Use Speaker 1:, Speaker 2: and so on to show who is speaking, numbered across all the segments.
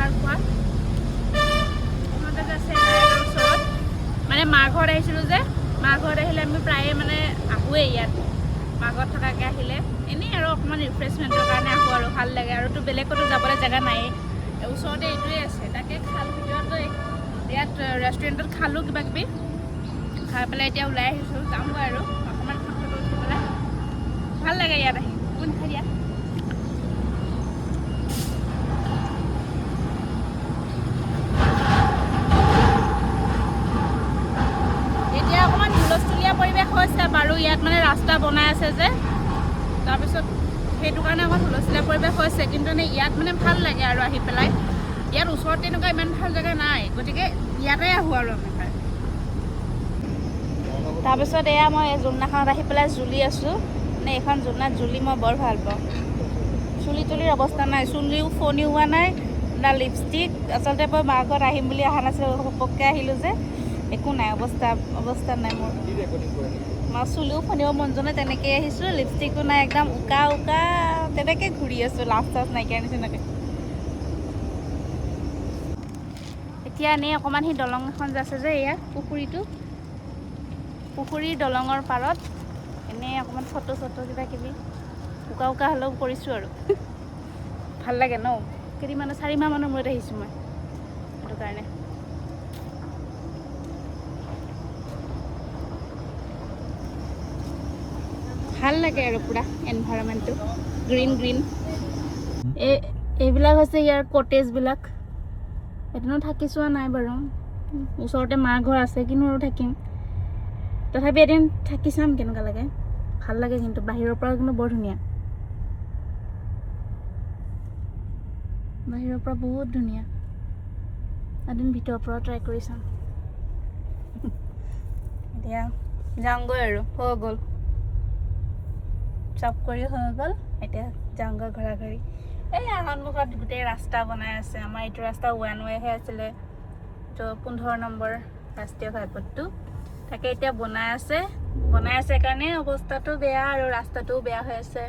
Speaker 1: খাৰ খোৱা আছে ওচৰত মানে মাৰ ঘৰত আহিছিলোঁ যে মাৰ ঘৰত আহিলে আমি প্ৰায়ে মানে আহোঁৱেই ইয়াত মাৰ ঘৰত থকাকৈ আহিলে এনেই আৰু অকণমান ৰিফ্ৰেছমেণ্টৰ কাৰণে আহোঁ আৰু ভাল লাগে আৰুতো বেলেগতো যাবলৈ জেগা নায়েই ওচৰতে এইটোৱে আছে তাকে খাল ভিতৰতো ইয়াত ৰেষ্টুৰেণ্টত খালোঁ কিবা কিবি খাই পেলাই এতিয়া ওলাই আহিছোঁ যামগৈ আৰু অকণমান ফটো উঠি পেলাই ভাল লাগে ইয়াত আহি কোন ঠাই ইয়াত এতিয়া অকণমান হুলস্থুলীয়া পৰিৱেশ হৈছে বাৰু ইয়াত মানে ৰাস্তা বনাই আছে যে তাৰপিছত সেইটো কাৰণে অকণ হুলস্থুলীয়া পৰিৱেশ হৈছে কিন্তু মানে ইয়াত মানে ভাল লাগে আৰু আহি পেলাই ইয়াত ওচৰত তেনেকুৱা ইমান ভাল জেগা নাই গতিকে ইয়াতে আহোঁ আৰু আমি তাৰপিছত এয়া মই জুলনাখনত আহি পেলাই জুলি আছোঁ মানে এইখন জুলনাত জুলি মই বৰ ভাল পাওঁ চুলি তুলিৰ অৱস্থা নাই চুলিও ফণি হোৱা নাই না লিপষ্টিক আচলতে মই মাৰ ঘৰত আহিম বুলি অহা নাছিলোঁ ঘপককৈ আহিলোঁ যে একো নাই অৱস্থা নাই মোৰ মই চুলিও ফণিও মন যোৱা নাই তেনেকৈ আহিছোঁ লিপষ্টিকো নাই একদম উকা তেনেকৈ ঘূৰি আছোঁ লাভ চাভ নাইকিয়া নিচিনাকৈ এতিয়া এনেই অকণমান সেই দলং এখন যে আছে যে এয়া পুখুৰীৰ দলঙৰ পাৰত এনেই অকণমান ফটো কিবা কিবি উকা হ'লেও কৰিছোঁ আৰু ভাল লাগে ন কেইদিনমানৰ 4 মাহ মানৰ মূৰত আহিছোঁ মই সেইটো কাৰণে ভাল লাগে আৰু পূৰা এনভাইৰনমেণ্টটো গ্ৰীণ এইবিলাক হৈছে ইয়াৰ কটেজবিলাক এদিনো থাকি চোৱা নাই বাৰু ওচৰতে মাৰ ঘৰ আছে কিন্তু আৰু থাকিম তথাপি এদিন থাকি চাম কেনেকুৱা লাগে ভাল লাগে কিন্তু বাহিৰৰ পৰা কিন্তু বৰ ধুনীয়া বাহিৰৰ পৰা বহুত ধুনীয়া এদিন ভিতৰৰ পৰা ট্ৰাই কৰি চাম এতিয়া যাওঁগৈ আৰু হৈ গ'ল চব কৰি হৈ গ'ল এতিয়া যাওঁগৈ ঘৰা এই সন্মুখত গোটেই ৰাস্তা বনাই আছে আমাৰ এইটো ৰাস্তা 1 ৱেহে আছিলে তো 15 নম্বৰ ৰাষ্ট্ৰীয় ঘাইপথটো তাকে এতিয়া বনাই আছে কাৰণে অৱস্থাটো বেয়া আৰু ৰাস্তাটোও বেয়া হৈ আছে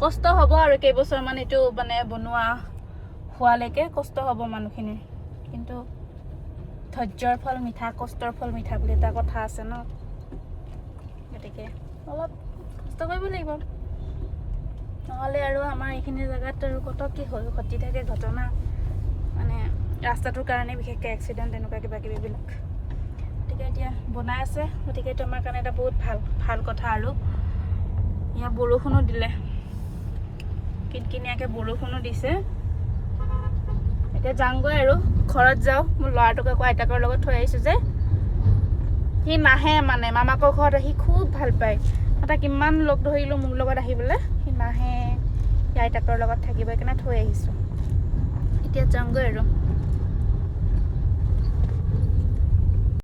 Speaker 1: কষ্ট হ'ব আৰু কেইবছৰমান এইটো মানে বনোৱা হোৱালৈকে কষ্ট হ'ব মানুহখিনিৰ কিন্তু ধৈৰ্যৰ ফল মিঠা কষ্টৰ ফল মিঠা বুলি এটা কথা আছে ন গতিকে অলপ কষ্ট কৰিব লাগিব নহ'লে আৰু আমাৰ এইখিনি জেগাত আৰু কত কি হ'ল ঘটি থাকে ঘটনা মানে ৰাস্তাটোৰ কাৰণে বিশেষকৈ এক্সিডেণ্ট এনেকুৱা কিবা কিবিবিলাক গতিকে এতিয়া বনাই আছে গতিকে এইটো আমাৰ কাৰণে এটা বহুত ভাল কথা আৰু ইয়াত বৰষুণো দিলে কিনকিনীয়াকৈ বৰষুণো দিছে এতিয়া যাওঁগৈ আৰু ঘৰত যাওঁ মোৰ ল'ৰাটোক আকৌ আইতাকৰ লগত থৈ আহিছোঁ যে সি নাহে মানে মামাকৰ ঘৰত আহি খুব ভাল পায় তাক ইমান লগ ধৰিলোঁ মোৰ লগত আহিবলৈ সি নাহে আইতাকৰ লগত থাকিব সেইকাৰণে থৈ আহিছোঁ এতিয়া যাওঁগৈ আৰু